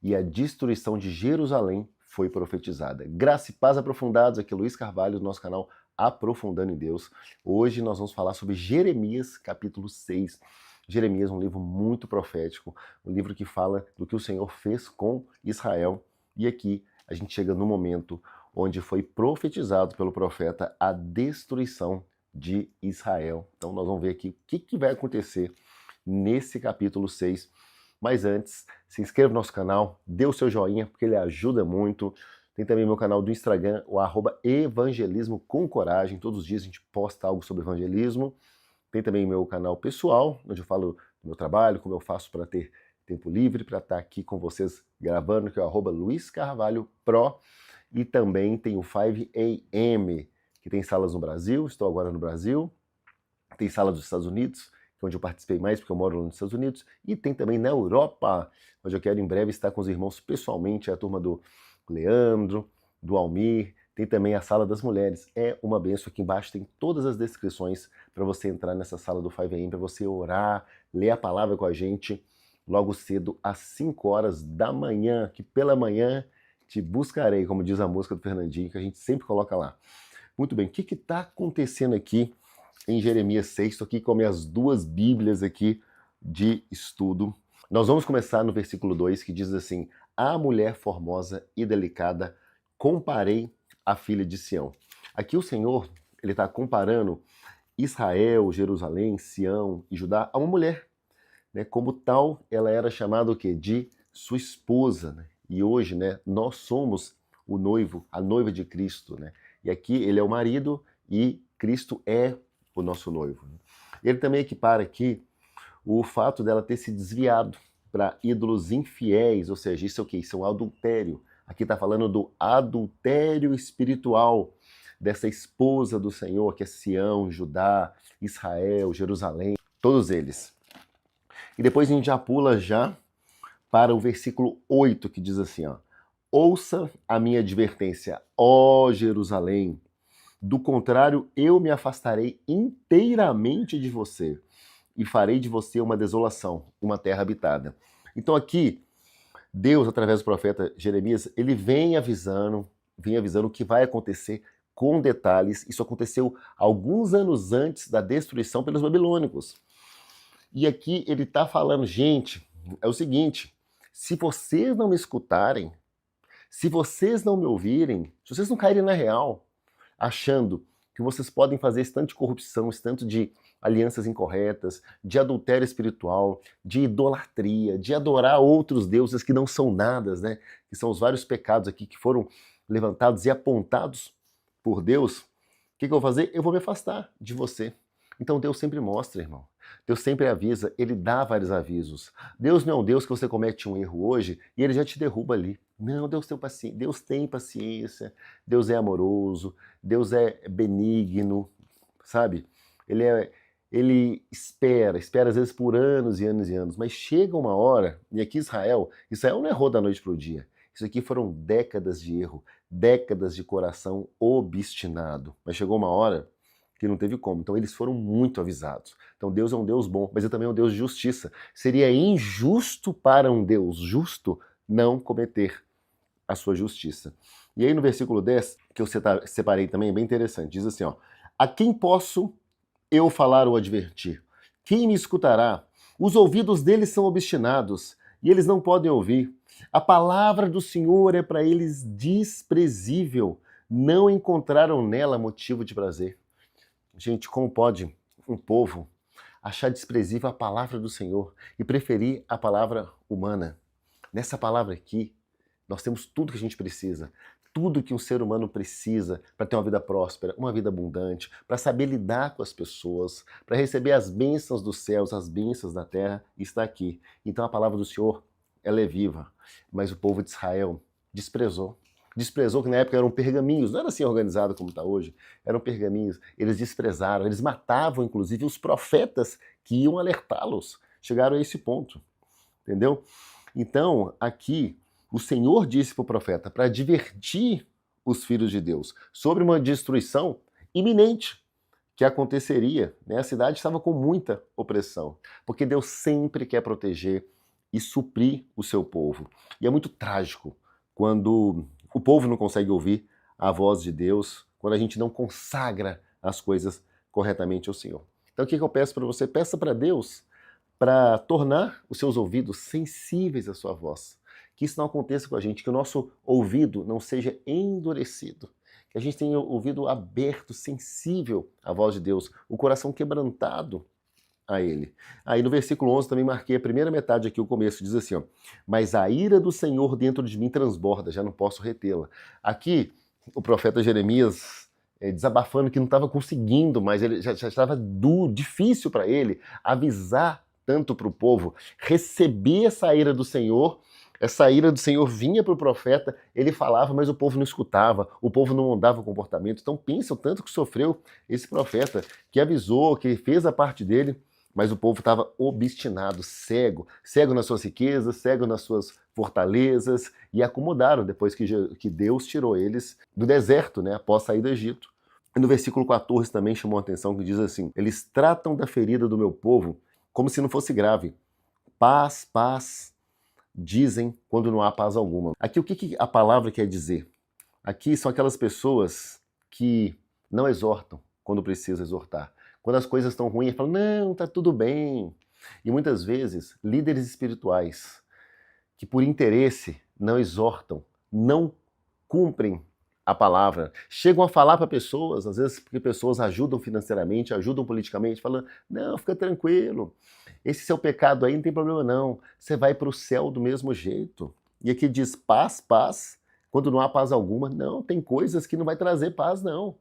e a destruição de Jerusalém foi profetizada. Graça e paz aprofundados, aqui é Luiz Carvalho, do nosso canal Aprofundando em Deus. Hoje nós vamos falar sobre Jeremias, capítulo 6. Jeremias é um livro muito profético, um livro que fala do que o Senhor fez com Israel. E aqui a gente chega no momento onde foi profetizado pelo profeta a destruição de Israel. Então nós vamos ver aqui o que vai acontecer nesse capítulo 6. Mas antes, se inscreva no nosso canal, dê o seu joinha, porque ele ajuda muito. Tem também meu canal do Instagram, o @evangelismo com coragem. Todos os dias a gente posta algo sobre evangelismo. Tem também meu canal pessoal, onde eu falo do meu trabalho, como eu faço para ter tempo livre, para estar aqui com vocês gravando, que é o Luiz Carvalho Pro. E também tem o 5am, que tem salas no Brasil, estou agora no Brasil. Tem sala dos Estados Unidos, que é onde eu participei mais, porque eu moro nos Estados Unidos. E tem também na Europa, onde eu quero em breve estar com os irmãos pessoalmente, a turma do Leandro, do Almir. Tem também a Sala das Mulheres. É uma benção. Aqui embaixo tem todas as descrições para você entrar nessa sala do 5am, para você orar, ler a palavra com a gente logo cedo, às 5 horas da manhã, que pela manhã te buscarei, como diz a música do Fernandinho, que a gente sempre coloca lá. Muito bem, o que está acontecendo aqui em Jeremias 6? Estou aqui com minhas duas Bíblias aqui de estudo. Nós vamos começar no versículo 2, que diz assim: a mulher formosa e delicada comparei a filha de Sião. Aqui o Senhor ele está comparando Israel, Jerusalém, Sião e Judá a uma mulher, né? Como tal, ela era chamada o quê? De sua esposa, né? E hoje, né, nós somos o noivo, a noiva de Cristo, né? E aqui ele é o marido e Cristo é o nosso noivo. Ele também equipara aqui o fato dela ter se desviado para ídolos infiéis, ou seja, isso é o quê? Isso é um adultério. Aqui está falando do adultério espiritual dessa esposa do Senhor, que é Sião, Judá, Israel, Jerusalém, todos eles. E depois a gente já pula já para o versículo 8, que diz assim, ó: ouça a minha advertência, ó Jerusalém, do contrário eu me afastarei inteiramente de você e farei de você uma desolação, uma terra habitada. Então aqui, Deus, através do profeta Jeremias, ele vem avisando o que vai acontecer com detalhes. Isso aconteceu alguns anos antes da destruição pelos babilônicos. E aqui ele está falando, gente, é o seguinte: se vocês não me escutarem, se vocês não me ouvirem, se vocês não caírem na real, achando que vocês podem fazer esse tanto de corrupção, esse tanto de alianças incorretas, de adultério espiritual, de idolatria, de adorar outros deuses que não são nada, né? Que são os vários pecados aqui que foram levantados e apontados por Deus. O que eu vou fazer? Eu vou me afastar de você. Então Deus sempre mostra, irmão. Deus sempre avisa, ele dá vários avisos. Deus não é um Deus que você comete um erro hoje e ele já te derruba ali. Não, Deus tem paciência, Deus é amoroso, Deus é benigno, sabe? Ele espera às vezes por anos e anos e anos, mas chega uma hora, e aqui Israel não errou da noite para o dia. Isso aqui foram décadas de erro, décadas de coração obstinado. Mas chegou uma hora que não teve como. Então eles foram muito avisados. Então Deus é um Deus bom, mas ele também é um Deus de justiça. Seria injusto para um Deus justo não cometer a sua justiça. E aí no versículo 10, que eu separei também, é bem interessante, diz assim, ó: a quem posso eu falar ou advertir? Quem me escutará? Os ouvidos deles são obstinados e eles não podem ouvir. A palavra do Senhor é para eles desprezível. Não encontraram nela motivo de prazer. Gente, como pode um povo achar desprezível a palavra do Senhor e preferir a palavra humana? Nessa palavra aqui, nós temos tudo que a gente precisa. Tudo que um ser humano precisa para ter uma vida próspera, uma vida abundante, para saber lidar com as pessoas, para receber as bênçãos dos céus, as bênçãos da terra, está aqui. Então a palavra do Senhor, ela é viva. Mas o povo de Israel desprezou. Desprezou, que na época eram pergaminhos, não era assim organizado como está hoje, eram pergaminhos. Eles desprezaram, eles matavam inclusive os profetas que iam alertá-los. Chegaram a esse ponto, entendeu? Então, aqui, o Senhor disse para o profeta para advertir os filhos de Deus sobre uma destruição iminente que aconteceria, né? A cidade estava com muita opressão, porque Deus sempre quer proteger e suprir o seu povo. E é muito trágico quando o povo não consegue ouvir a voz de Deus, quando a gente não consagra as coisas corretamente ao Senhor. Então o que eu peço para você? Peça para Deus para tornar os seus ouvidos sensíveis à sua voz. Que isso não aconteça com a gente, que o nosso ouvido não seja endurecido, que a gente tenha o ouvido aberto, sensível à voz de Deus, o coração quebrantado a Ele. Aí no versículo 11 também marquei a primeira metade aqui, o começo, diz assim, ó, mas a ira do Senhor dentro de mim transborda, já não posso retê-la. Aqui, o profeta Jeremias desabafando que não estava conseguindo, mas ele já estava difícil para ele avisar tanto para o povo, receber essa ira do Senhor. Essa ira do Senhor vinha para o profeta, ele falava, mas o povo não escutava, o povo não mudava o comportamento. Então pensa o tanto que sofreu esse profeta, que avisou, que fez a parte dele, mas o povo estava obstinado, cego nas suas riquezas, cego nas suas fortalezas, e acomodaram depois que Deus tirou eles do deserto, né, após sair do Egito. E no versículo 14 também chamou a atenção, que diz assim, eles tratam da ferida do meu povo como se não fosse grave. Paz, paz, dizem quando não há paz alguma. Aqui o que a palavra quer dizer? Aqui são aquelas pessoas que não exortam quando precisa exortar. Quando as coisas estão ruins, falam, não, tá tudo bem. E muitas vezes, líderes espirituais que por interesse não exortam, não cumprem a palavra, chegam a falar para pessoas, às vezes porque pessoas ajudam financeiramente, ajudam politicamente, falando, não, fica tranquilo, esse seu pecado aí não tem problema não, você vai para o céu do mesmo jeito. E aqui diz paz, paz, quando não há paz alguma. Não, tem coisas que não vai trazer paz não.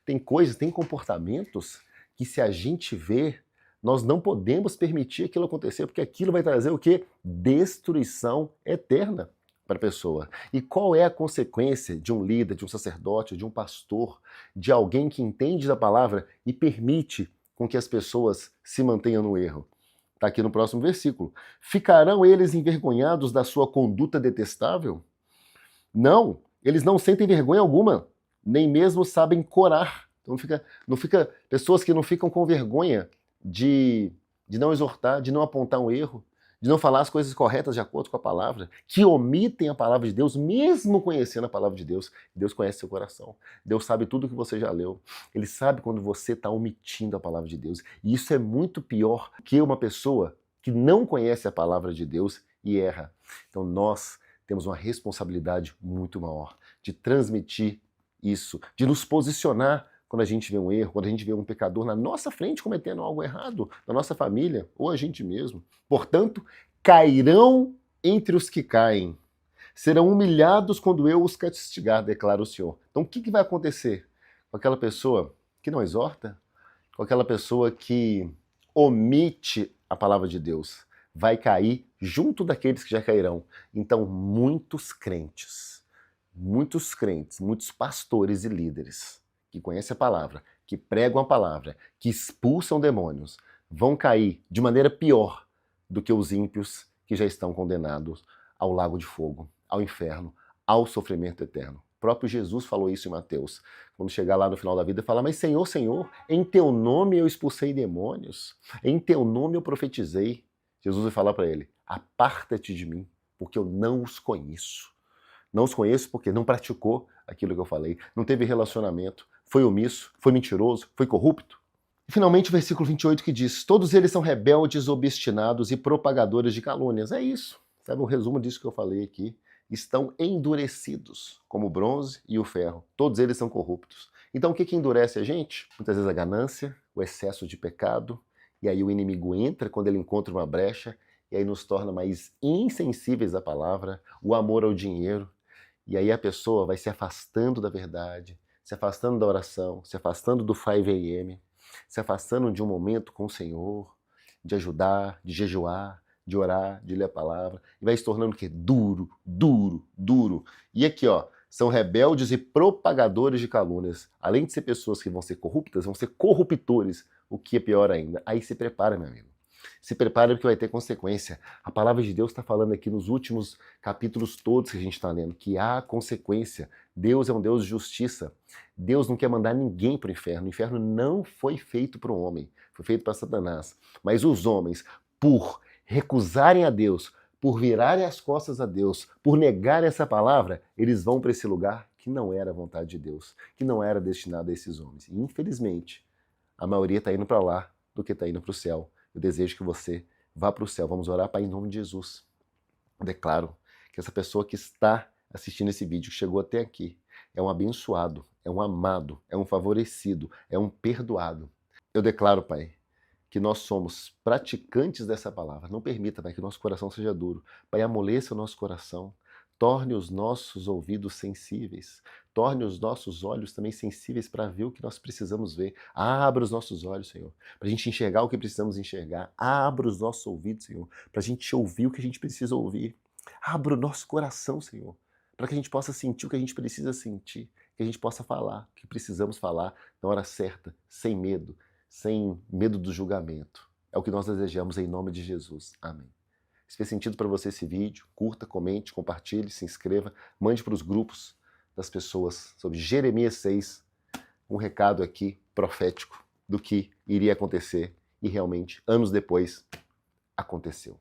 Tem coisas, tem comportamentos que se a gente vê, nós não podemos permitir aquilo acontecer, porque aquilo vai trazer o quê? Destruição eterna para a pessoa. E qual é a consequência de um líder, de um sacerdote, de um pastor, de alguém que entende da palavra e permite com que as pessoas se mantenham no erro? Está aqui no próximo versículo. Ficarão eles envergonhados da sua conduta detestável? Não, eles não sentem vergonha alguma, nem mesmo sabem corar. Então não fica pessoas que não ficam com vergonha de não exortar, de não apontar um erro, de não falar as coisas corretas de acordo com a palavra, que omitem a palavra de Deus, mesmo conhecendo a palavra de Deus. Deus conhece seu coração. Deus sabe tudo que você já leu. Ele sabe quando você está omitindo a palavra de Deus. E isso é muito pior que uma pessoa que não conhece a palavra de Deus e erra. Então nós temos uma responsabilidade muito maior de transmitir isso, de nos posicionar quando a gente vê um erro, quando a gente vê um pecador na nossa frente cometendo algo errado, na nossa família, ou a gente mesmo. Portanto, cairão entre os que caem, serão humilhados quando eu os castigar, declara o Senhor. Então o que vai acontecer com aquela pessoa que não exorta, com aquela pessoa que omite a palavra de Deus? Vai cair junto daqueles que já cairão. Então muitos crentes, muitos pastores e líderes que conhecem a palavra, que pregam a palavra, que expulsam demônios, vão cair de maneira pior do que os ímpios que já estão condenados ao lago de fogo, ao inferno, ao sofrimento eterno. O próprio Jesus falou isso em Mateus. Quando chegar lá no final da vida, fala, mas Senhor, Senhor, em teu nome eu expulsei demônios, em teu nome eu profetizei. Jesus vai falar para ele, aparta-te de mim, porque eu não os conheço. Não os conheço porque não praticou aquilo que eu falei, não teve relacionamento, foi omisso, foi mentiroso, foi corrupto. E finalmente o versículo 28 que diz, todos eles são rebeldes, obstinados e propagadores de calúnias. É isso, sabe o resumo disso que eu falei aqui? Estão endurecidos, como o bronze e o ferro. Todos eles são corruptos. Então o que endurece a gente? Muitas vezes a ganância, o excesso de pecado, e aí o inimigo entra quando ele encontra uma brecha, e aí nos torna mais insensíveis à palavra, o amor ao dinheiro, e aí a pessoa vai se afastando da verdade, se afastando da oração, se afastando do 5 a.m., se afastando de um momento com o Senhor, de ajudar, de jejuar, de orar, de ler a palavra, e vai se tornando o quê? Duro. E aqui, ó, são rebeldes e propagadores de calúnias. Além de ser pessoas que vão ser corruptas, vão ser corruptores, o que é pior ainda. Aí se prepara, meu amigo. Se prepara porque vai ter consequência. A palavra de Deus está falando aqui nos últimos capítulos todos que a gente está lendo, que há consequência. Deus é um Deus de justiça. Deus não quer mandar ninguém para o inferno. O inferno não foi feito para o homem, foi feito para Satanás. Mas os homens, por recusarem a Deus, por virarem as costas a Deus, por negar essa palavra, eles vão para esse lugar que não era a vontade de Deus, que não era destinado a esses homens. E, infelizmente, a maioria está indo para lá do que está indo para o céu. Eu desejo que você vá para o céu. Vamos orar, Pai, em nome de Jesus. Eu declaro que essa pessoa que está assistindo esse vídeo, que chegou até aqui, é um abençoado, é um amado, é um favorecido, é um perdoado. Eu declaro, Pai, que nós somos praticantes dessa palavra. Não permita, Pai, que o nosso coração seja duro. Pai, amoleça o nosso coração. Torne os nossos ouvidos sensíveis. Torne os nossos olhos também sensíveis para ver o que nós precisamos ver. Abra os nossos olhos, Senhor, para a gente enxergar o que precisamos enxergar. Abra os nossos ouvidos, Senhor, para a gente ouvir o que a gente precisa ouvir. Abra o nosso coração, Senhor, para que a gente possa sentir o que a gente precisa sentir, que a gente possa falar o que precisamos falar na hora certa, sem medo do julgamento. É o que nós desejamos em nome de Jesus. Amém. Se fez sentido para você esse vídeo, curta, comente, compartilhe, se inscreva, mande para os grupos das pessoas sobre Jeremias 6, um recado aqui profético do que iria acontecer e realmente, anos depois, aconteceu.